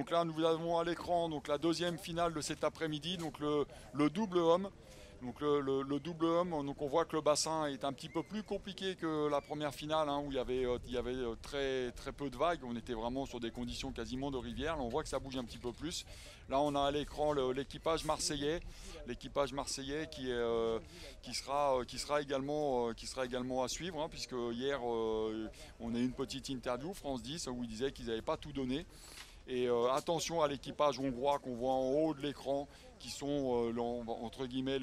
Donc là, nous avons à l'écran donc la deuxième finale de cet après-midi, donc le double homme. Donc le double homme, donc on voit que le bassin est un petit peu plus compliqué que la première finale, hein, où il y avait très peu de vagues. On était vraiment sur des conditions quasiment de rivière. Là, on voit que ça bouge un petit peu plus. Là, on a à l'écran l'équipage marseillais qui sera également à suivre, hein, puisque hier on a eu une petite interview France 10 où ils disaient qu'ils n'avaient pas tout donné. Et attention à l'équipage hongrois qu'on voit en haut de l'écran, qui sont entre guillemets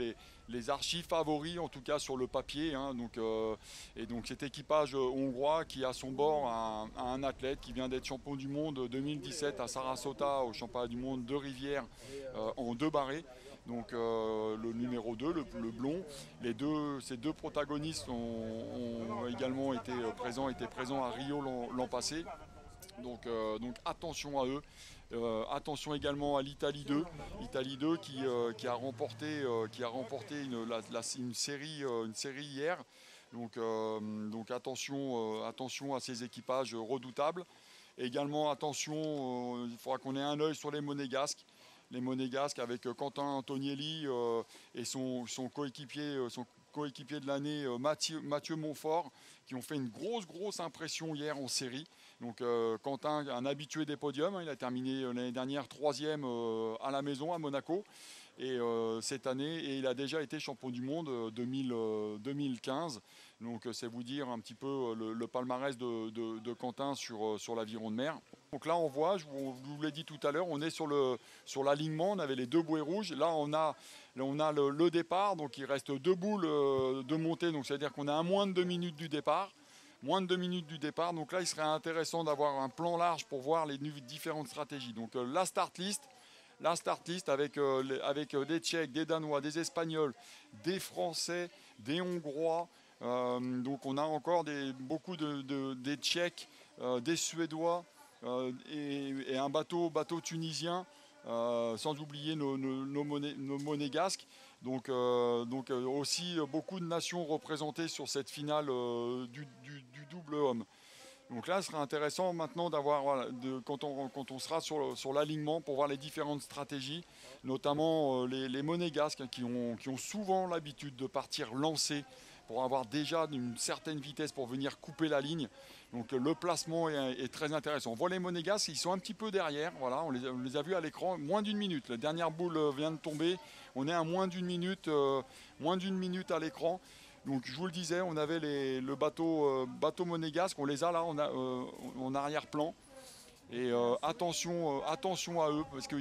les archis favoris, en tout cas sur le papier, hein. Et donc cet équipage hongrois qui a à son bord un athlète qui vient d'être champion du monde 2017 à Sarasota au championnat du monde de rivière en 2 barrés. Donc le numéro 2, le blond, ces deux protagonistes ont également étaient présents à Rio l'an passé. Donc attention à eux. Attention également à l'Italie 2. L'Italie 2 qui a remporté une série hier. Donc attention à ces équipages redoutables. Également attention, il faudra qu'on ait un œil sur les Monégasques. Les Monégasques avec Quentin Antonielli et son coéquipier de l'année Mathieu Montfort, qui ont fait une grosse impression hier en série. Donc Quentin, un habitué des podiums, hein, il a terminé l'année dernière 3e à la maison à Monaco. Et cette année, et il a déjà été champion du monde 2015. Donc c'est vous dire un petit peu le palmarès de Quentin sur l'aviron de mer. Donc là on voit, je vous l'ai dit tout à l'heure, on est sur l'alignement, on avait les 2 bouées rouges. Là on a le départ, donc il reste 2 boules de montée, donc c'est-à-dire qu'on est à moins de 2 minutes du départ. Donc là il serait intéressant d'avoir un plan large pour voir les différentes stratégies. Donc la start list avec des Tchèques, des Danois, des Espagnols, des Français, des Hongrois. Donc on a encore beaucoup des Tchèques, des Suédois et un bateau tunisien, sans oublier nos Monégasques. Donc aussi beaucoup de nations représentées sur cette finale du double homme. Donc là, ce sera intéressant maintenant d'avoir, quand on sera sur l'alignement, pour voir les différentes stratégies, notamment les Monégasques, hein, qui ont souvent l'habitude de partir lancer pour avoir déjà une certaine vitesse pour venir couper la ligne. Donc le placement est très intéressant. On voit les Monégasques, ils sont un petit peu derrière. Voilà, on les a vus à l'écran, moins d'1 minute. La dernière boule vient de tomber. On est à moins d'une minute à l'écran. Donc je vous le disais, on avait le bateau monégasque, on les a là en arrière-plan. Et attention à eux, parce que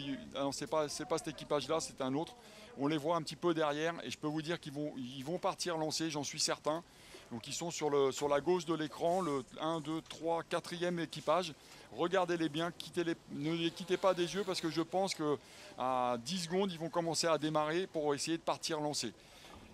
c'est pas cet équipage-là, c'est un autre. On les voit un petit peu derrière, et je peux vous dire qu'ils vont partir lancer, j'en suis certain. Donc ils sont sur la gauche de l'écran, le 1, 2, 3, 4e équipage. Regardez-les bien, ne les quittez pas des yeux, parce que je pense qu'à 10 secondes, ils vont commencer à démarrer pour essayer de partir lancer.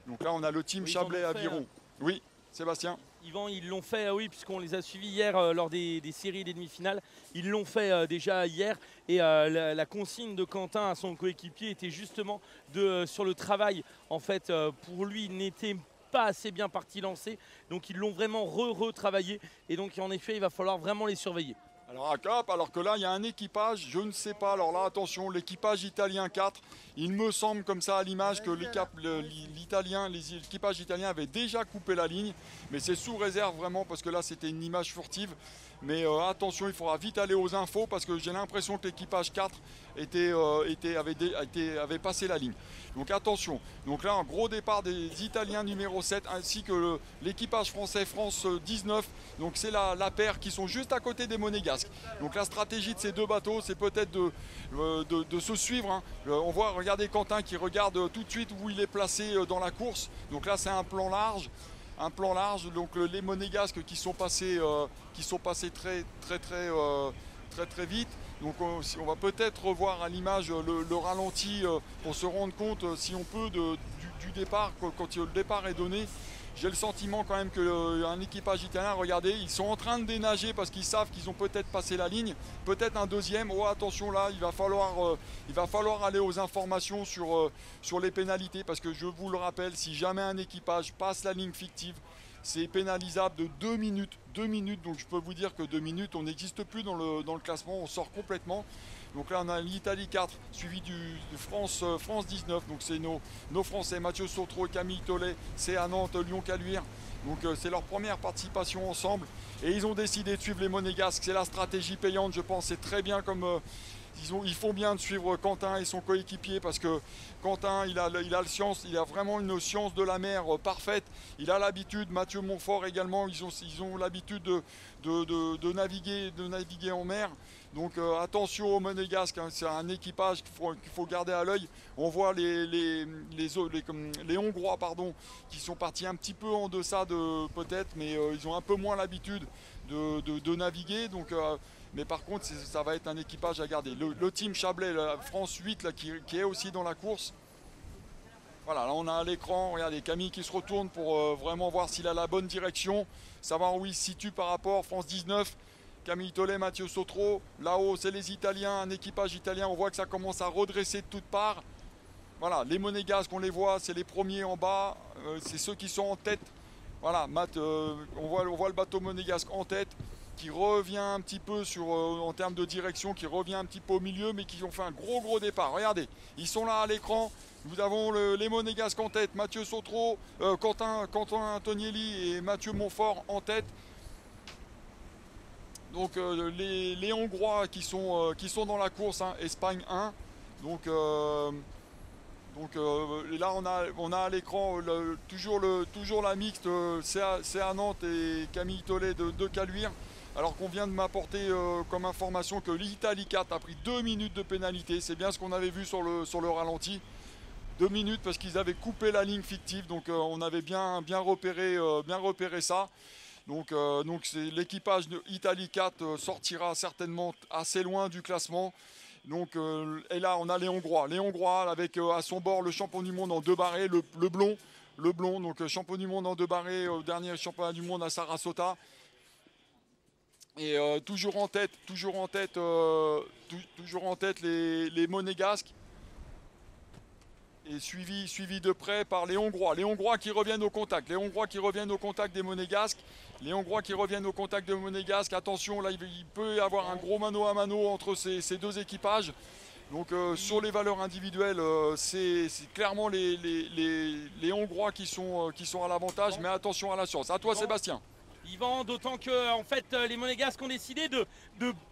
Donc là, on a le team Chablais Aviron. Oui, Sébastien. Yvan, ils l'ont fait, oui, puisqu'on les a suivis hier lors des séries des demi-finales. Ils l'ont fait déjà hier. Et la consigne de Quentin à son coéquipier était justement sur le travail. En fait, pour lui, il n'était pas assez bien parti lancer. Donc, ils l'ont vraiment retravaillé. Et donc, en effet, il va falloir vraiment les surveiller. Alors à Cap, alors que là il y a un équipage, je ne sais pas, alors là attention, l'équipage italien 4, il me semble comme ça à l'image que l'équipage italien avait déjà coupé la ligne, mais c'est sous réserve vraiment parce que là c'était une image furtive. Mais attention, il faudra vite aller aux infos parce que j'ai l'impression que l'équipage 4 avait passé la ligne. Donc attention, donc là un gros départ des Italiens numéro 7 ainsi que l'équipage français France 19. Donc c'est la paire qui sont juste à côté des Monégasques. Donc la stratégie de ces 2 bateaux, c'est peut-être de se suivre, hein. On voit, regardez Quentin qui regarde tout de suite où il est placé dans la course. Donc là c'est un plan large. Donc les Monégasques qui sont passés très vite. Donc on va peut-être revoir à l'image le ralenti pour se rendre compte, si on peut, du départ, quand le départ est donné. J'ai le sentiment quand même qu'un équipage italien, regardez, ils sont en train de dénager parce qu'ils savent qu'ils ont peut-être passé la ligne. Peut-être un deuxième. Oh attention là, il va falloir aller aux informations sur les pénalités. Parce que je vous le rappelle, si jamais un équipage passe la ligne fictive, c'est pénalisable de 2 minutes. 2 minutes, donc je peux vous dire que 2 minutes, on n'existe plus dans le classement, on sort complètement. Donc là on a l'Italie 4, suivi de France 19, donc c'est nos Français, Mathieu Sautreau et Camille Tollet, c'est à Nantes, Lyon-Caluire. Donc c'est leur première participation ensemble. Et ils ont décidé de suivre les Monégasques, c'est la stratégie payante, je pense, c'est très bien comme... ils font bien de suivre Quentin et son coéquipier parce que Quentin, il a vraiment une science de la mer parfaite. Il a l'habitude, Mathieu Montfort également, ils ont l'habitude de naviguer en mer. Donc attention aux Monégasques, hein, c'est un équipage qu'il faut garder à l'œil. On voit les Hongrois qui sont partis un petit peu en deçà peut-être, mais ils ont un peu moins l'habitude de naviguer. Donc, mais par contre, ça va être un équipage à garder. Le team Chablais, la France 8, là, qui est aussi dans la course. Voilà, là on a à l'écran, regardez, Camille qui se retourne pour vraiment voir s'il a la bonne direction, savoir où il se situe par rapport, France 19. Camille Tollet, Mathieu Sautreau, là-haut c'est les Italiens, un équipage italien, on voit que ça commence à redresser de toutes parts. Voilà, les Monégasques, on les voit, c'est les premiers en bas, c'est ceux qui sont en tête. Voilà, on voit le bateau monégasque en tête, qui revient un petit peu en termes de direction, qui revient un petit peu au milieu, mais qui ont fait un gros départ. Regardez, ils sont là à l'écran. Nous avons les Monégasques en tête, Mathieu Sautreau, Quentin Antonielli et Mathieu Montfort en tête. Donc les Hongrois qui sont dans la course, hein, Espagne 1. Donc là on a à l'écran toujours la mixte, c'est à Nantes et Camille Tollet de Caluire. Alors qu'on vient de m'apporter comme information que l'Italie 4 a pris 2 minutes de pénalité. C'est bien ce qu'on avait vu sur le ralenti. 2 minutes parce qu'ils avaient coupé la ligne fictive. Donc on avait bien repéré ça. Donc l'équipage de Italie 4 sortira certainement assez loin du classement. Donc, et là, on a les Hongrois. Les Hongrois avec à son bord le champion du monde en 2 barrés, le blond. Donc champion du monde en 2 barrés, dernier championnat du monde à Sarasota. Et toujours en tête les Monégasques. Et suivi de près par les Hongrois. Les Hongrois qui reviennent au contact. Les Hongrois qui reviennent au contact des Monégasques. Les Hongrois qui reviennent au contact des Monégasques. Attention, là, il peut y avoir un gros mano à mano entre ces deux équipages. Donc sur les valeurs individuelles, c'est clairement les Hongrois qui sont à l'avantage. Mais attention à la science. À toi, Sébastien. Yvan, d'autant que en fait, les Monégasques ont décidé de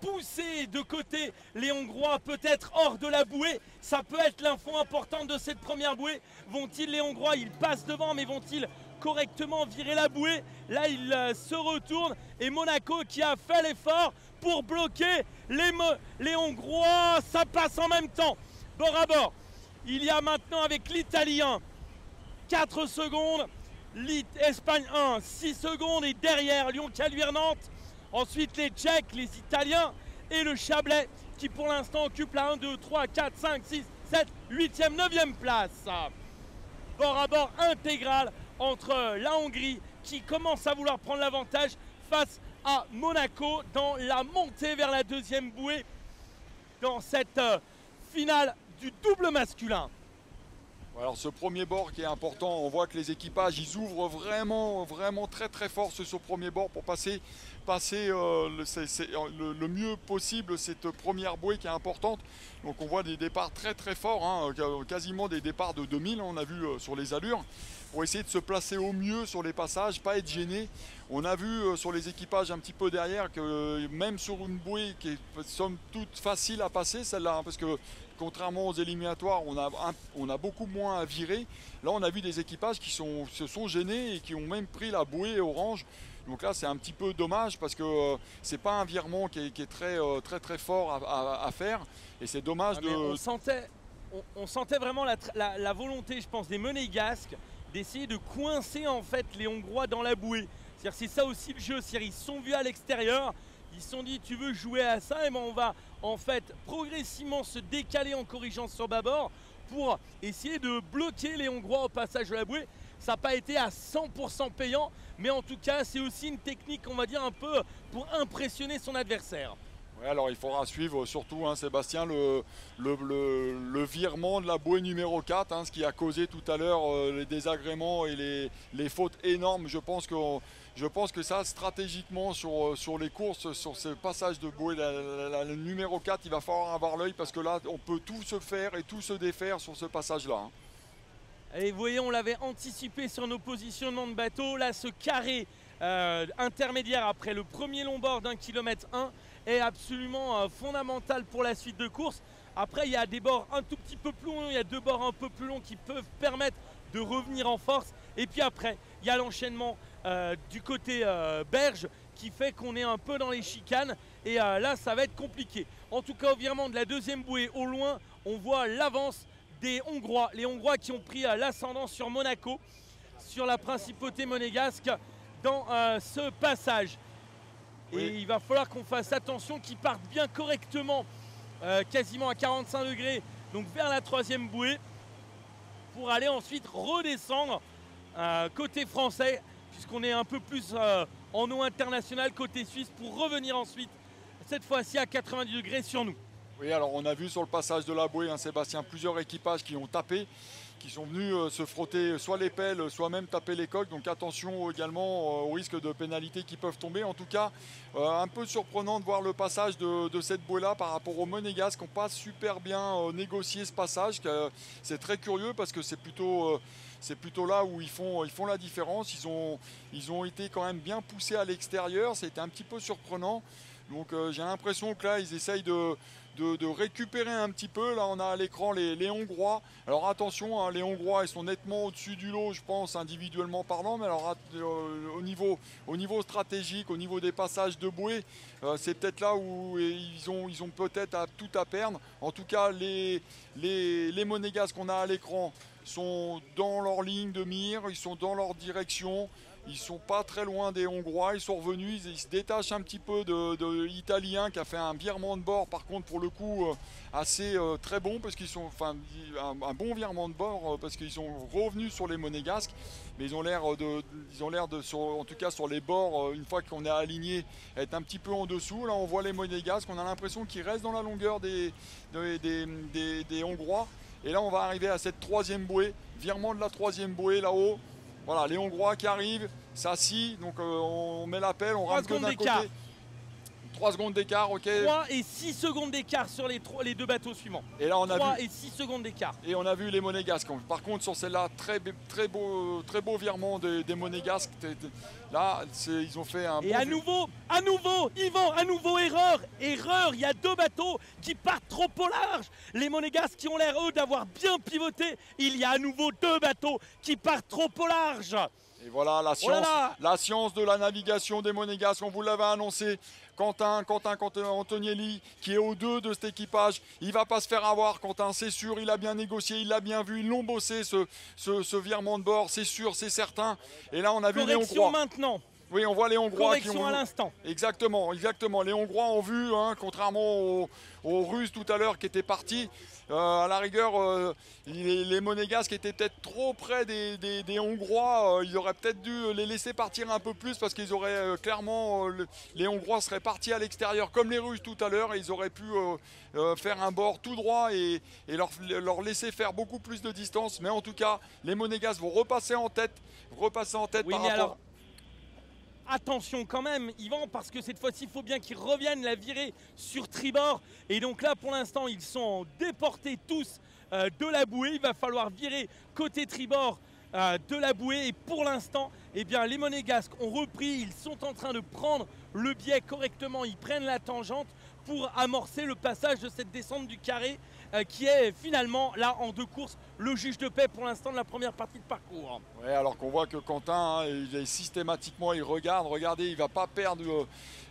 pousser de côté les Hongrois, peut-être hors de la bouée. Ça peut être l'info importante de cette première bouée. Vont-ils, les Hongrois, ils passent devant, mais vont-ils correctement virer la bouée? Là, ils se retournent et Monaco qui a fait l'effort pour bloquer les Hongrois. Ça passe en même temps, bord à bord. Il y a maintenant avec l'Italien 4 secondes. Espagne 1, 6 secondes et derrière Lyon-Caluire-Nantes. Ensuite les Tchèques, les Italiens et le Chablais qui pour l'instant occupe la 1, 2, 3, 4, 5, 6, 7, 8e, 9e place. Bord à bord intégral entre la Hongrie qui commence à vouloir prendre l'avantage face à Monaco dans la montée vers la 2e bouée dans cette finale du double masculin. Alors ce premier bord qui est important, on voit que les équipages ils ouvrent vraiment très fort sur ce premier bord pour passer le mieux possible cette première bouée qui est importante. Donc on voit des départs très forts, hein, quasiment des départs de 2000, on a vu sur les allures, pour essayer de se placer au mieux sur les passages, pas être gêné. On a vu sur les équipages un petit peu derrière que même sur une bouée qui est somme toute facile à passer, celle-là, hein, parce que contrairement aux éliminatoires, on a beaucoup moins à virer. Là, on a vu des équipages qui se sont gênés et qui ont même pris la bouée orange. Donc là, c'est un petit peu dommage parce que c'est pas un virement qui est très fort à faire. Et c'est dommage on sentait vraiment la volonté, je pense, des Monégasques d'essayer de coincer en fait les Hongrois dans la bouée. C'est ça aussi le jeu. Ils se sont vus à l'extérieur. Ils se sont dit, tu veux jouer à ça, et ben on va en fait progressivement se décaler en corrigeant sur bâbord pour essayer de bloquer les Hongrois au passage de la bouée. Ça n'a pas été à 100% payant, mais en tout cas c'est aussi une technique, on va dire, un peu pour impressionner son adversaire. Ouais, alors il faudra suivre surtout, hein, Sébastien, le virement de la bouée numéro 4, hein, ce qui a causé tout à l'heure les désagréments et les fautes énormes. Je pense que ça, stratégiquement, sur les courses, sur ce passage de bouée, le numéro 4, il va falloir avoir l'œil parce que là, on peut tout se faire et tout se défaire sur ce passage-là. Hein. Et vous voyez, on l'avait anticipé sur nos positionnements de bateau. Là, ce carré intermédiaire après le premier long bord d'1 km 1 est absolument fondamental pour la suite de course. Après, il y a des bords un tout petit peu plus longs, il y a 2 bords un peu plus longs qui peuvent permettre de revenir en force. Et puis après, il y a l'enchaînement du côté berge qui fait qu'on est un peu dans les chicanes. Et là, ça va être compliqué. En tout cas, au virement de la deuxième bouée au loin, on voit l'avance des Hongrois. Les Hongrois qui ont pris l'ascendant sur Monaco, sur la principauté monégasque dans ce passage. Oui. Et il va falloir qu'on fasse attention qu'ils partent bien correctement, quasiment à 45 degrés, donc vers la troisième bouée, pour aller ensuite redescendre côté français, puisqu'on est un peu plus en eau internationale côté suisse, pour revenir ensuite, cette fois-ci à 90 degrés sur nous. Oui, alors on a vu sur le passage de la bouée, hein, Sébastien, plusieurs équipages qui ont tapé, qui sont venus se frotter soit les pelles, soit même taper les coques. Donc attention également au risque de pénalités qui peuvent tomber. En tout cas, un peu surprenant de voir le passage de cette bouée-là par rapport aux Monégasques qui n'ont pas super bien négocié ce passage. C'est très curieux parce que c'est plutôt là où ils font la différence. Ils ont été quand même bien poussés à l'extérieur. C'était un petit peu surprenant. Donc j'ai l'impression que là, ils essayent de récupérer un petit peu. Là, on a à l'écran les Hongrois. Alors attention, hein, les Hongrois, ils sont nettement au-dessus du lot, je pense, individuellement parlant. Mais alors, au niveau stratégique, au niveau des passages de bouée, c'est peut-être là où ils ont peut-être tout à perdre. En tout cas, les Monégasques qu'on a à l'écran sont dans leur ligne de mire, ils sont dans leur direction. Ils ne sont pas très loin des Hongrois, ils sont revenus, ils se détachent un petit peu de l'Italien qui a fait un virement de bord, par contre pour le coup assez très bon, parce qu'ils sont, enfin un bon virement de bord parce qu'ils sont revenus sur les Monégasques, mais ils ont l'air en tout cas sur les bords, une fois qu'on est aligné, être un petit peu en dessous. Là on voit les Monégasques, on a l'impression qu'ils restent dans la longueur des Hongrois, et là on va arriver à cette troisième bouée, virement de la troisième bouée là-haut. Voilà, les Hongrois qui arrivent, ça scie, donc on met la pelle, on rame que d'un côté. 3 secondes d'écart, ok. 3 et 6 secondes d'écart sur les 2 bateaux suivants. Et là, on a 3 et 6 secondes d'écart. Et on a vu les Monégasques. Par contre, sur celle-là, très beau virement des Monégasques. Là, ils ont fait un Et à nouveau, Yvan, à nouveau erreur. Il y a 2 bateaux qui partent trop au large. Les Monégasques qui ont l'air, eux, d'avoir bien pivoté. Il y a à nouveau 2 bateaux qui partent trop au large. Et voilà la science de la navigation des Monégasques, on vous l'avait annoncé. Quentin Antonielli qui est au 2 de cet équipage, il ne va pas se faire avoir. Quentin, c'est sûr, il a bien négocié, il l'a bien vu, ils l'ont bossé ce virement de bord, c'est sûr, c'est certain. Et là on a vu les Hongrois. Maintenant. Oui, on voit les Hongrois Correction qui ont... à l'instant. Exactement. Les Hongrois ont vu, hein, contrairement aux Russes tout à l'heure qui étaient partis. À la rigueur, les Monégasques étaient peut-être trop près des Hongrois. Ils auraient peut-être dû les laisser partir un peu plus parce qu'ils auraient clairement... les Hongrois seraient partis à l'extérieur comme les Russes tout à l'heure. Et ils auraient pu faire un bord tout droit et leur laisser faire beaucoup plus de distance. Mais en tout cas, les Monégasques vont repasser en tête. Oui, par rapport... Alors... Attention quand même, Yvan, parce que cette fois-ci, il faut bien qu'ils reviennent la virer sur tribord. Et donc là, pour l'instant, ils sont déportés tous de la bouée. Il va falloir virer côté tribord de la bouée. Et pour l'instant, eh bien, les Monégasques ont repris. Ils sont en train de prendre le biais correctement. Ils prennent la tangente pour amorcer le passage de cette descente du carré qui est finalement, là, en 2 courses, le juge de paix pour l'instant de la première partie de parcours. Ouais, alors qu'on voit que Quentin, hein, il est systématiquement, regardez, il ne va pas perdre.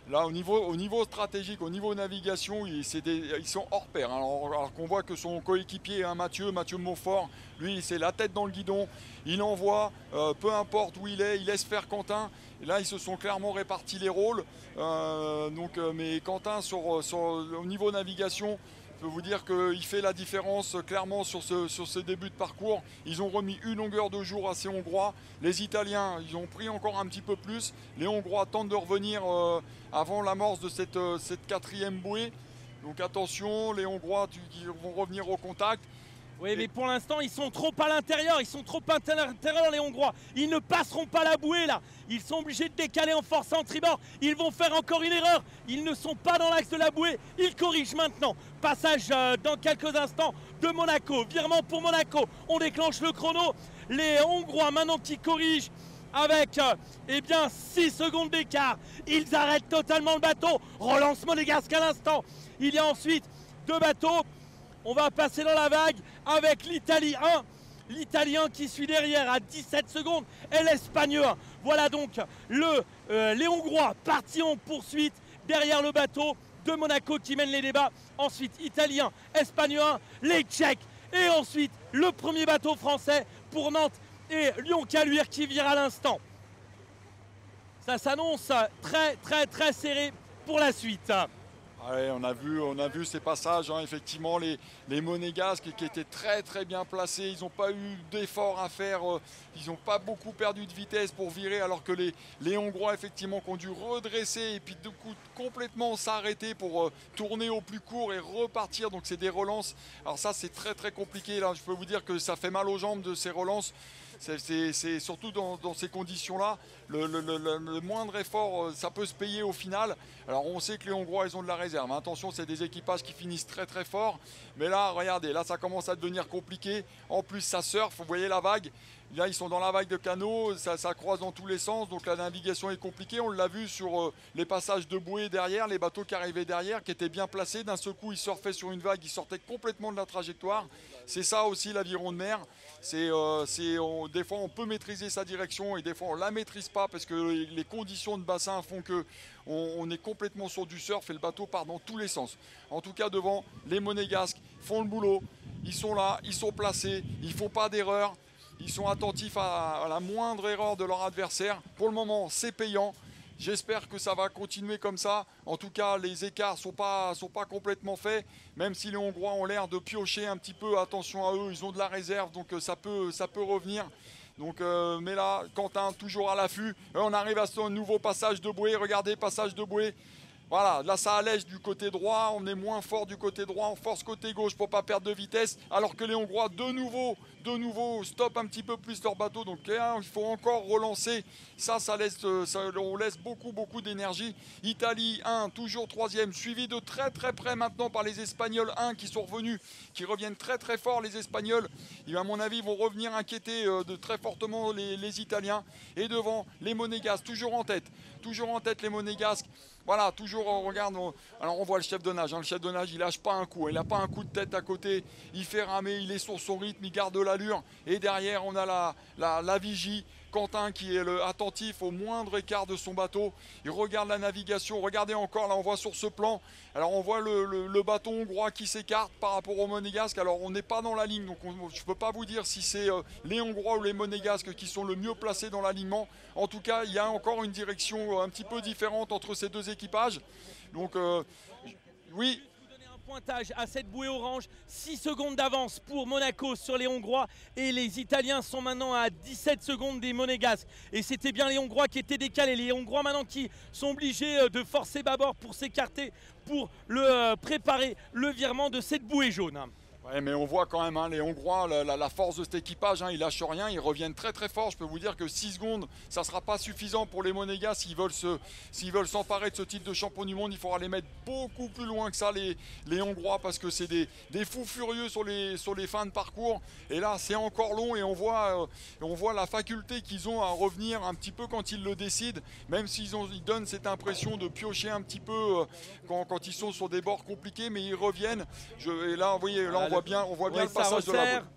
Là, au niveau stratégique, au niveau navigation, ils sont hors pair. Hein, alors qu'on voit que son coéquipier, hein, Mathieu Montfort, lui, c'est la tête dans le guidon. Il envoie, peu importe où il est, il laisse faire Quentin. Et là, ils se sont clairement répartis les rôles. Mais Quentin, au niveau navigation, Je peux vous dire qu'il fait la différence clairement sur ce début de parcours. Ils ont remis une longueur de jour à ces Hongrois. Les Italiens, ils ont pris encore un petit peu plus. Les Hongrois tentent de revenir avant l'amorce de cette 4e bouée. Donc attention, les Hongrois qui vont revenir au contact. Oui, mais pour l'instant, ils sont trop à l'intérieur. Ils sont trop à l'intérieur, les Hongrois. Ils ne passeront pas la bouée, là. Ils sont obligés de décaler en force en tribord. Ils vont faire encore une erreur. Ils ne sont pas dans l'axe de la bouée. Ils corrigent maintenant. Passage dans quelques instants de Monaco. Virement pour Monaco. On déclenche le chrono. Les Hongrois, maintenant qui corrigent avec eh bien 6 secondes d'écart. Ils arrêtent totalement le bateau. Relance monégasque à l'instant. Il y a ensuite 2 bateaux. On va passer dans la vague avec l'Italie 1, l'Italien qui suit derrière à 17 secondes et l'Espagnol. Voilà donc les Hongrois partis en poursuite derrière le bateau de Monaco qui mène les débats. Ensuite Italien, Espagnol, les Tchèques et ensuite le premier bateau français pour Nantes et Lyon-Caluire qui vire à l'instant. Ça s'annonce très serré pour la suite. Ouais, on a vu ces passages, hein, effectivement, les Monégasques qui étaient très bien placés. Ils n'ont pas eu d'efforts à faire, ils n'ont pas beaucoup perdu de vitesse pour virer, alors que les Hongrois, effectivement, qui ont dû redresser et puis du coup complètement s'arrêter pour tourner au plus court et repartir. Donc c'est des relances. Alors ça, c'est très compliqué. Là, je peux vous dire que ça fait mal aux jambes de ces relances. C'est surtout dans ces conditions-là, le moindre effort, ça peut se payer au final. Alors on sait que les Hongrois, ils ont de la réserve. Attention, c'est des équipages qui finissent très fort. Mais là, regardez, là ça commence à devenir compliqué. En plus, ça surfe, vous voyez la vague. Là, ils sont dans la vague de canaux, ça croise dans tous les sens, donc la navigation est compliquée. On l'a vu sur les passages de bouée derrière, les bateaux qui arrivaient derrière, qui étaient bien placés. D'un seul coup, ils surfaient sur une vague, ils sortaient complètement de la trajectoire. C'est ça aussi l'aviron de mer. Des fois, on peut maîtriser sa direction et des fois, on ne la maîtrise pas parce que les conditions de bassin font qu'on est complètement sur du surf et le bateau part dans tous les sens. En tout cas, devant, les Monégasques font le boulot. Ils sont là, ils sont placés, ils ne font pas d'erreur. Ils sont attentifs à la moindre erreur de leur adversaire. Pour le moment, c'est payant. J'espère que ça va continuer comme ça. En tout cas, les écarts ne sont pas complètement faits. Même si les Hongrois ont l'air de piocher un petit peu, attention à eux, ils ont de la réserve, donc ça peut revenir. Donc, mais là, Quentin, toujours à l'affût. On arrive à ce nouveau passage de bouée. Regardez, passage de bouée. Voilà, là ça allège du côté droit, on est moins fort du côté droit, on force côté gauche pour ne pas perdre de vitesse, alors que les Hongrois de nouveau stoppent un petit peu plus leur bateau, donc là, il faut encore relancer, on laisse beaucoup d'énergie. Italie 1, toujours 3e, suivi de très près maintenant par les Espagnols 1 qui sont revenus, qui reviennent très fort les Espagnols, et à mon avis vont revenir inquiéter de très fortement les Italiens, et devant les Monégasques, toujours en tête les Monégasques. Voilà, toujours on regarde, alors on voit le chef de nage, hein, le chef de nage il lâche pas un coup, il n'a pas un coup de tête à côté, il fait ramer, il est sur son rythme, il garde de l'allure, et derrière on a la vigie, Quentin qui est attentif au moindre écart de son bateau, il regarde la navigation, regardez encore, là on voit sur ce plan, alors on voit le bateau hongrois qui s'écarte par rapport aux Monégasques, alors on n'est pas dans la ligne, donc je ne peux pas vous dire si c'est les Hongrois ou les Monégasques qui sont le mieux placés dans l'alignement, en tout cas il y a encore une direction un petit peu différente entre ces deux équipages, donc oui. Pointage à cette bouée orange, 6 secondes d'avance pour Monaco sur les Hongrois et les Italiens sont maintenant à 17 secondes des Monégasques et c'était bien les Hongrois qui étaient décalés, les Hongrois maintenant qui sont obligés de forcer bâbord pour s'écarter, pour préparer le virement de cette bouée jaune. Ouais, mais on voit quand même, hein, les Hongrois, la force de cet équipage, hein, ils lâchent rien, ils reviennent très fort. Je peux vous dire que 6 secondes, ça ne sera pas suffisant pour les Monégasques. S'ils veulent s'emparer de ce titre de champion du monde, il faudra les mettre beaucoup plus loin que ça, les Hongrois, parce que c'est des fous furieux sur les fins de parcours. Et là, c'est encore long et on voit la faculté qu'ils ont à revenir un petit peu quand ils le décident, même s'ils donnent cette impression de piocher un petit peu quand ils sont sur des bords compliqués, mais ils reviennent. Et là, vous voyez, là, on voit bien le passage de la bouée.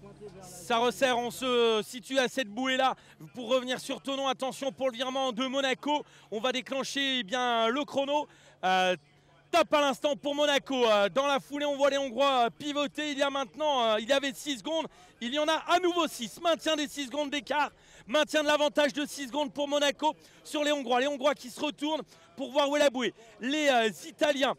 Ça resserre, on se situe à cette bouée-là. Pour revenir sur Thonon, attention pour le virement de Monaco. On va déclencher bien le chrono. top à l'instant pour Monaco. Dans la foulée, on voit les Hongrois pivoter. Il y avait 6 secondes. Il y en a à nouveau 6. Maintien des 6 secondes d'écart. Maintien de l'avantage de 6 secondes pour Monaco sur les Hongrois. Les Hongrois qui se retournent pour voir où est la bouée. Les Italiens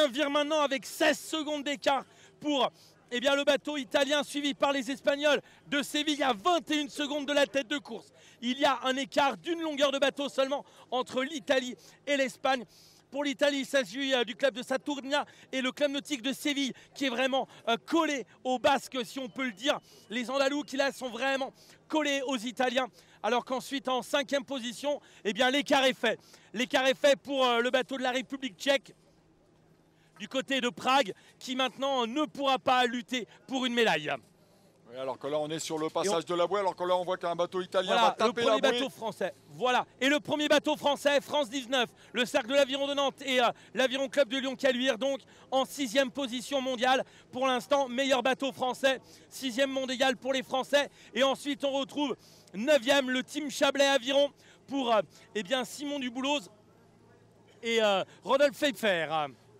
virent maintenant avec 16 secondes d'écart pour le bateau italien suivi par les Espagnols de Séville à 21 secondes de la tête de course. Il y a un écart d'une longueur de bateau seulement entre l'Italie et l'Espagne. Pour l'Italie, il s'agit du club de Saturnia et le club nautique de Séville qui est vraiment collé aux Basques, si on peut le dire. Les Andalous qui là sont vraiment collés aux Italiens. Alors qu'ensuite, en 5e position, l'écart est fait. L'écart est fait pour le bateau de la République tchèque du côté de Prague qui maintenant ne pourra pas lutter pour une médaille. Oui, alors que là on est sur le passage de la bouée, alors que là on voit qu'un bateau italien va taper la bouée. Le premier bateau français, voilà. Et le premier bateau français, France 19, le Cercle de l'Aviron de Nantes et l'Aviron Club de Lyon-Caluire, donc en 6e position mondiale. Pour l'instant, meilleur bateau français, 6e mondial pour les Français. Et ensuite on retrouve 9e le Team Chablais Aviron pour Simon Dubouloz et Rodolphe Pfeiffer.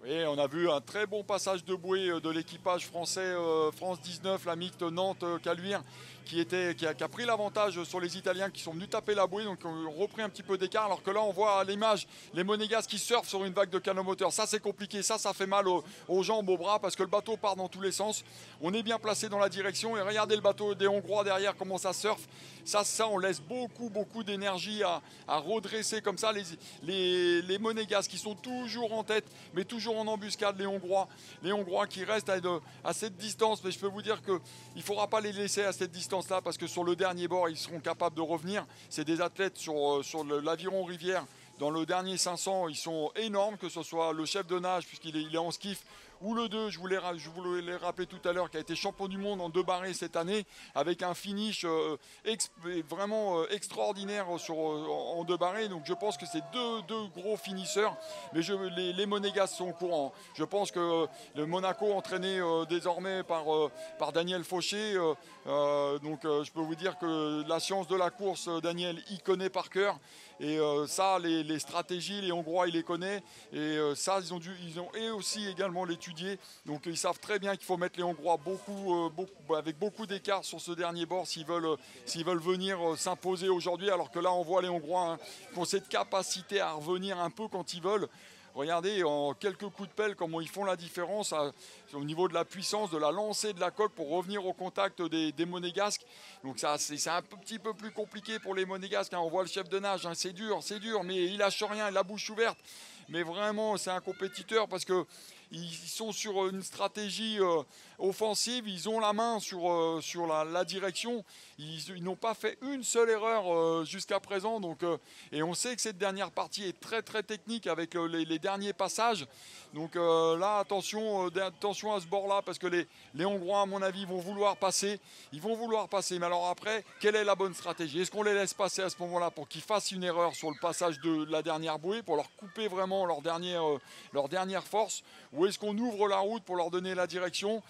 Et on a vu un très bon passage de bouée de l'équipage français France 19, la mixte Nantes-Caluire, qui a pris l'avantage sur les Italiens qui sont venus taper la bouée, donc ont repris un petit peu d'écart, alors que là on voit à l'image les Monégasques qui surfent sur une vague de canot moteur. Ça c'est compliqué, ça fait mal aux jambes, aux bras, parce que le bateau part dans tous les sens. On est bien placé dans la direction et regardez le bateau des Hongrois derrière comment ça surfe. Ça on laisse beaucoup d'énergie à redresser comme ça les Monégasques qui sont toujours en tête, mais toujours en embuscade, les Hongrois qui restent à cette distance. Mais je peux vous dire qu'il ne faudra pas les laisser à cette distance-là, parce que sur le dernier bord, ils seront capables de revenir. C'est des athlètes sur l'Aviron Rivière. Dans le dernier 500, ils sont énormes, que ce soit le chef de nage, puisqu'il est en skiff, ou le 2, je voulais les rappeler tout à l'heure, qui a été champion du monde en 2 barrés cette année, avec un finish vraiment extraordinaire en 2 barrés. Donc je pense que c'est deux gros finisseurs, mais les Monégasques sont au courant. Je pense que le Monaco, entraîné désormais par Daniel Fauché, donc je peux vous dire que la science de la course, Daniel y connaît par cœur. Et ça, les stratégies, les Hongrois, ils les connaissent. Et ça, ils ont aussi également l'étudié. Donc ils savent très bien qu'il faut mettre les Hongrois avec beaucoup d'écart sur ce dernier bord s'ils veulent venir s'imposer aujourd'hui. Alors que là, on voit les Hongrois qui ont cette capacité à revenir un peu quand ils veulent. Regardez en quelques coups de pelle comment ils font la différence au niveau de la puissance, de la lancée de la coque pour revenir au contact des Monégasques. Donc ça, c'est un petit peu plus compliqué pour les Monégasques. On voit le chef de nage, c'est dur, mais il lâche rien, la bouche ouverte. Mais vraiment, c'est un compétiteur parce qu'ils sont sur une stratégie offensive, ils ont la main sur la direction. Ils n'ont pas fait une seule erreur jusqu'à présent. Donc, et on sait que cette dernière partie est très très technique avec les derniers passages. Donc là, attention à ce bord-là, parce que les Hongrois, à mon avis, vont vouloir passer. Ils vont vouloir passer. Mais alors après, quelle est la bonne stratégie? Est-ce qu'on les laisse passer à ce moment-là pour qu'ils fassent une erreur sur le passage de la dernière bouée, pour leur couper vraiment leur dernière force? Ou est-ce qu'on ouvre la route pour leur donner la direction?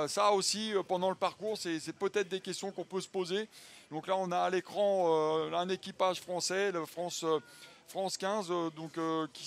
Ça aussi, pendant le parcours, c'est peut-être des questions qu'on peut se poser. Donc là, on a à l'écran un équipage français, le France 15,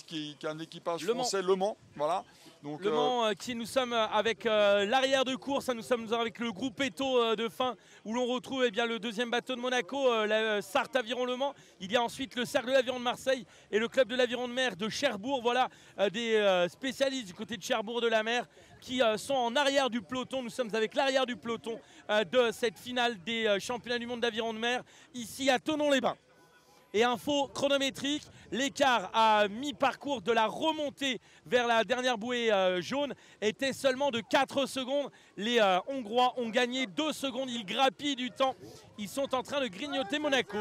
qui est un équipage français, Le Mans. Voilà. Donc, Le Mans, nous sommes avec l'arrière de course, nous sommes avec le groupe Eto de fin, où l'on retrouve le deuxième bateau de Monaco, la Sarthe Aviron Le Mans. Il y a ensuite le Cercle de l'Aviron de Marseille et le club de l'Aviron de mer de Cherbourg. Voilà des spécialistes du côté de Cherbourg de la mer qui sont en arrière du peloton. Nous sommes avec l'arrière du peloton de cette finale des championnats du monde d'aviron de mer, ici à Thonon-les-Bains. Et info chronométrique, l'écart à mi-parcours de la remontée vers la dernière bouée jaune était seulement de 4 secondes. Les Hongrois ont gagné 2 secondes, ils grappillent du temps. Ils sont en train de grignoter Monaco.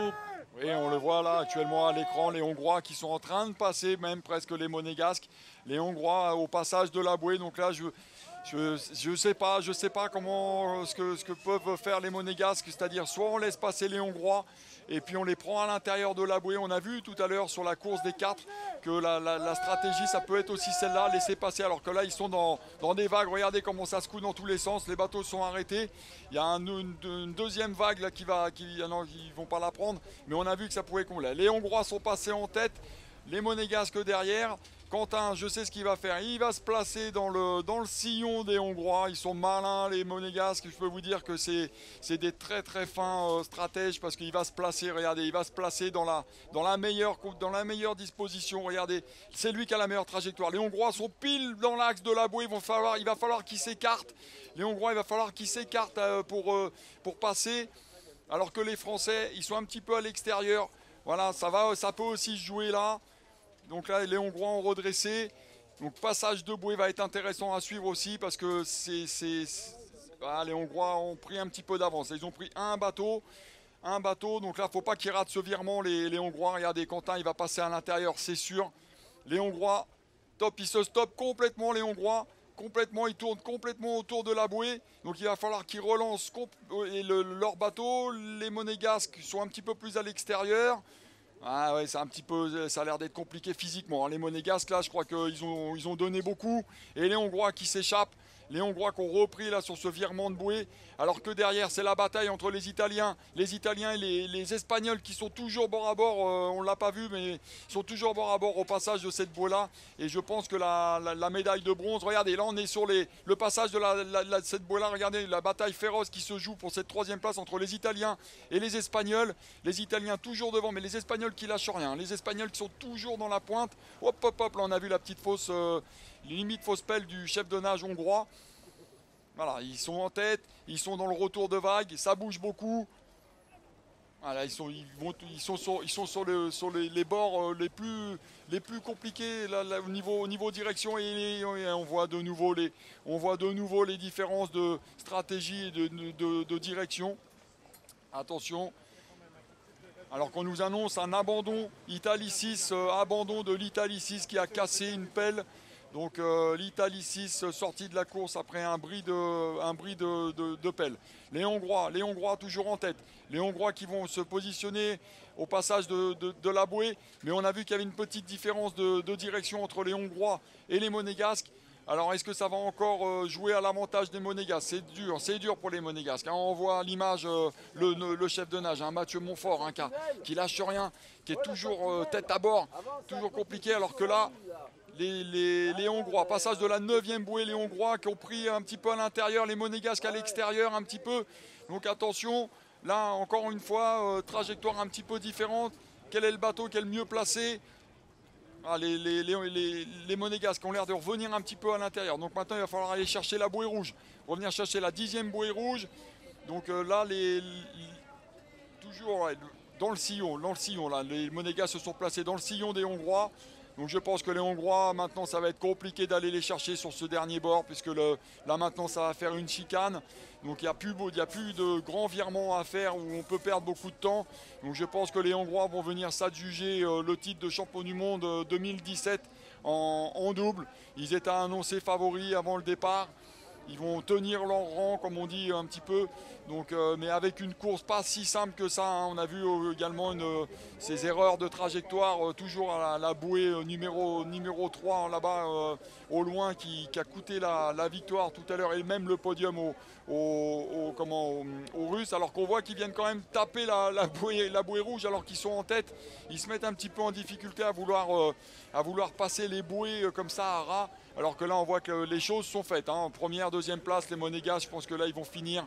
Oui, on le voit là actuellement à l'écran, les Hongrois qui sont en train de passer même presque les Monégasques. Les Hongrois au passage de la bouée, donc là je sais pas comment ce que peuvent faire les Monégasques, c'est-à-dire soit on laisse passer les Hongrois et puis on les prend à l'intérieur de la bouée. On a vu tout à l'heure sur la course des 4 que la stratégie, ça peut être aussi celle-là, laisser passer, alors que là ils sont dans des vagues. Regardez comment ça se coule dans tous les sens, les bateaux sont arrêtés. Il y a une deuxième vague là qui vont pas la prendre, mais on a vu que ça pouvait combler. Les Hongrois sont passés en tête. les Monégasques derrière. Quentin, je sais ce qu'il va faire. Il va se placer dans le sillon des Hongrois. Ils sont malins, les Monégasques. Je peux vous dire que c'est des très très fins stratèges parce qu'il va se placer, regardez, il va se placer dans la meilleure disposition. Regardez, c'est lui qui a la meilleure trajectoire. Les Hongrois sont pile dans l'axe de la bouée. Il va falloir qu'ils s'écartent. Les Hongrois, il va falloir qu'ils s'écartent pour passer. Alors que les Français, ils sont un petit peu à l'extérieur. Voilà, ça peut aussi se jouer là. Donc là, les Hongrois ont redressé. Donc passage de bouée va être intéressant à suivre aussi parce que voilà, les Hongrois ont pris un petit peu d'avance. Ils ont pris un bateau. Donc là, il ne faut pas qu'ils ratent ce virement, les Hongrois. Regardez, Quentin, il va passer à l'intérieur, c'est sûr. Les Hongrois, top, ils se stoppent complètement, les Hongrois. Complètement, ils tournent complètement autour de la bouée. Donc il va falloir qu'ils relancent leur bateau. Les Monégasques sont un petit peu plus à l'extérieur. Ah ouais, ça a l'air d'être compliqué physiquement. Les Monégasques, là, je crois qu'ils ont donné beaucoup. Et les Hongrois qui s'échappent. Les Hongrois qui ont repris là sur ce virement de bouée. Alors que derrière, c'est la bataille entre les Italiens et les Espagnols qui sont toujours bord à bord. On ne l'a pas vu, mais ils sont toujours bord à bord au passage de cette bouée-là. Et je pense que la médaille de bronze, regardez, là on est sur le passage de cette bouée-là. Regardez la bataille féroce qui se joue pour cette troisième place entre les Italiens et les Espagnols. Les Italiens toujours devant, mais les Espagnols qui lâchent rien. Les Espagnols qui sont toujours dans la pointe. Hop, hop, hop, là on a vu la petite fausse... limite fausse pelle du chef de nage hongrois. Voilà, ils sont en tête, ils sont dans le retour de vague, ça bouge beaucoup. Voilà, ils sont sur les bords les plus compliqués là, au niveau direction et on voit de nouveau les différences de stratégie et de direction. Attention. Alors qu'on nous annonce un abandon Italie 6, abandon de l'Italie 6 qui a cassé une pelle. Donc l'Italie 6 sortie de la course après un bris de pelle. Les Hongrois toujours en tête. Les Hongrois qui vont se positionner au passage de la bouée. Mais on a vu qu'il y avait une petite différence de direction entre les Hongrois et les Monégasques. Alors est-ce que ça va encore jouer à l'avantage des Monégasques? C'est dur pour les Monégasques. Hein. On voit à l'image le chef de nage, hein, Mathieu Montfort, hein, qui lâche rien, qui est toujours tête à bord, toujours compliqué. Alors que là, les Hongrois, passage de la 9e bouée, les Hongrois qui ont pris un petit peu à l'intérieur, les Monégasques à l'extérieur un petit peu. Donc attention, là encore une fois, trajectoire un petit peu différente. Quel est le bateau qui est le mieux placé? Les Monégasques ont l'air de revenir un petit peu à l'intérieur. Donc maintenant, il va falloir aller chercher la bouée rouge. Revenir chercher la 10e bouée rouge. Donc là, toujours ouais, dans le sillon. Là, les Monégasques se sont placés dans le sillon des Hongrois. Donc je pense que les Hongrois, maintenant, ça va être compliqué d'aller les chercher sur ce dernier bord, puisque là, maintenant, ça va faire une chicane. Donc il n'y a plus de grands virements à faire où on peut perdre beaucoup de temps. Donc je pense que les Hongrois vont venir s'adjuger le titre de champion du monde 2017 en double. Ils étaient annoncés favoris avant le départ. Ils vont tenir leur rang, comme on dit un petit peu. Donc, mais avec une course pas si simple que ça. Hein. On a vu également ces erreurs de trajectoire, toujours à la bouée numéro 3 là-bas au loin qui a coûté la victoire tout à l'heure et même le podium aux Russes. Alors qu'on voit qu'ils viennent quand même taper la bouée rouge alors qu'ils sont en tête. Ils se mettent un petit peu en difficulté à vouloir passer les bouées comme ça à ras. Alors que là, on voit que les choses sont faites. Hein. Première, deuxième place, les Monégasques, je pense que là, ils vont finir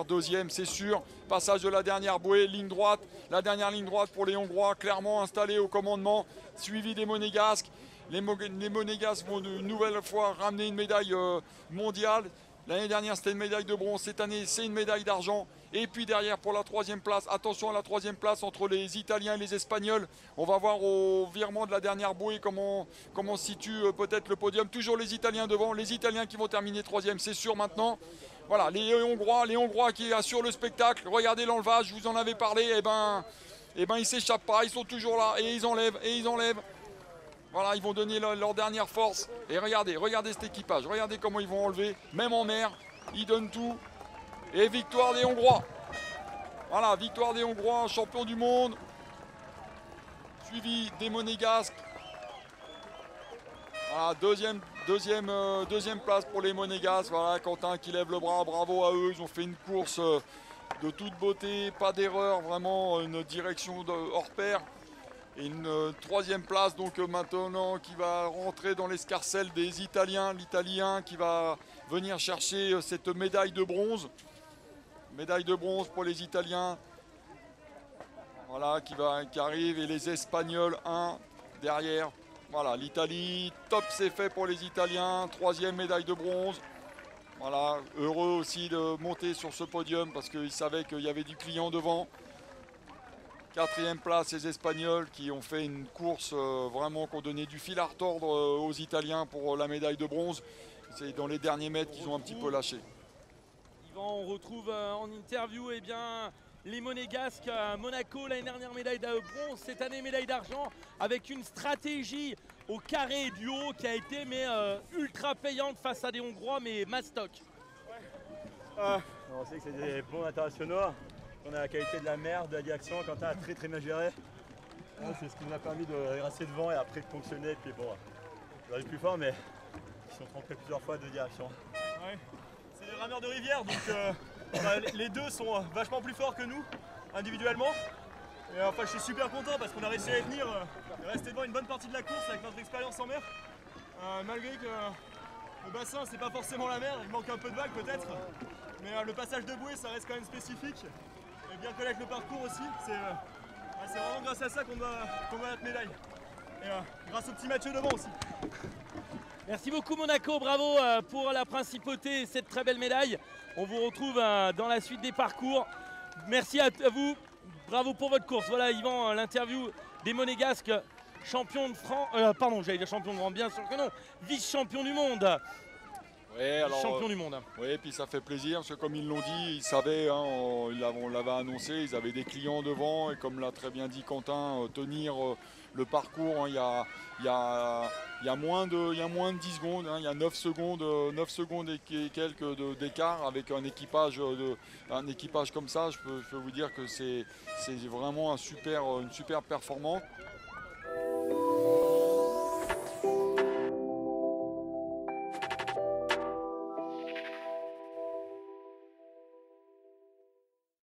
deuxième, c'est sûr. Passage de la dernière bouée, ligne droite. La dernière ligne droite pour les Hongrois, clairement installés au commandement, suivi des Monégasques. Les Monégasques vont une nouvelle fois ramener une médaille mondiale. L'année dernière, c'était une médaille de bronze. Cette année, c'est une médaille d'argent. Et puis derrière, pour la troisième place, attention à la troisième place entre les Italiens et les Espagnols. On va voir au virement de la dernière bouée comment se situe peut-être le podium. Toujours les Italiens devant. Les Italiens qui vont terminer troisième, c'est sûr maintenant. Voilà, les Hongrois qui assurent le spectacle. Regardez l'enlevage, je vous en avais parlé. Eh ben, ils ne s'échappent pas. Ils sont toujours là et ils enlèvent. Voilà, ils vont donner leur dernière force. Et regardez cet équipage. Regardez comment ils vont enlever. Même en mer, ils donnent tout. Et victoire des Hongrois. Voilà, victoire des Hongrois, champion du monde. Suivi des Monégasques. Voilà, deuxième place pour les Monégasques. Voilà, Quentin qui lève le bras, bravo à eux. Ils ont fait une course de toute beauté, pas d'erreur, vraiment une direction hors pair. Et une troisième place donc maintenant qui va rentrer dans l'escarcelle des Italiens. L'Italien qui va venir chercher cette médaille de bronze. Médaille de bronze pour les Italiens. Voilà, qui arrive. Et les Espagnols, un derrière. Voilà, l'Italie, top, c'est fait pour les Italiens. Troisième médaille de bronze. Voilà, heureux aussi de monter sur ce podium parce qu'ils savaient qu'il y avait du client devant. Quatrième place, les Espagnols qui ont fait une course vraiment, qui ont donné du fil à retordre aux Italiens pour la médaille de bronze. C'est dans les derniers mètres qu'ils ont un petit peu lâché. Yvan, on retrouve en interview les Monégasques. Monaco, l'année dernière médaille de bronze, cette année médaille d'argent, avec une stratégie au carré du haut qui a été ultra payante face à des Hongrois, mais mastoc. On sait que c'est des bons internationaux. On a la qualité de la mer, de la direction. Quentin a très bien géré. C'est ce qui nous a permis de rester devant et après de fonctionner. Puis bon, on arrive plus fort, mais ils sont trompés plusieurs fois de direction. Ouais. C'est des rameurs de rivière, donc les deux sont vachement plus forts que nous, individuellement. Et enfin, je suis super content parce qu'on a réussi à tenir et rester devant une bonne partie de la course avec notre expérience en mer. Malgré que le bassin, c'est pas forcément la mer, il manque un peu de vagues peut-être. Mais le passage de bouée, ça reste quand même spécifique. Et bien connaître le parcours aussi, c'est vraiment grâce à ça qu'on va notre médaille. Et grâce au petit Mathieu devant aussi. Merci beaucoup Monaco, bravo pour la principauté et cette très belle médaille. On vous retrouve dans la suite des parcours. Merci à vous, bravo pour votre course. Voilà Yvan, l'interview des Monégasques, champion de France, pardon, j'allais dire champion de France, bien sûr que non, vice-champion du monde. Ouais, alors, champion du monde. Oui, puis ça fait plaisir, parce que comme ils l'ont dit, ils savaient, hein, on l'avait annoncé, ils avaient des clients devant, et comme l'a très bien dit Quentin, tenir le parcours, hein, il y a moins de 10 secondes, hein, il y a 9 secondes et quelques d'écart avec un équipage comme ça. Je peux vous dire que c'est vraiment une super performance.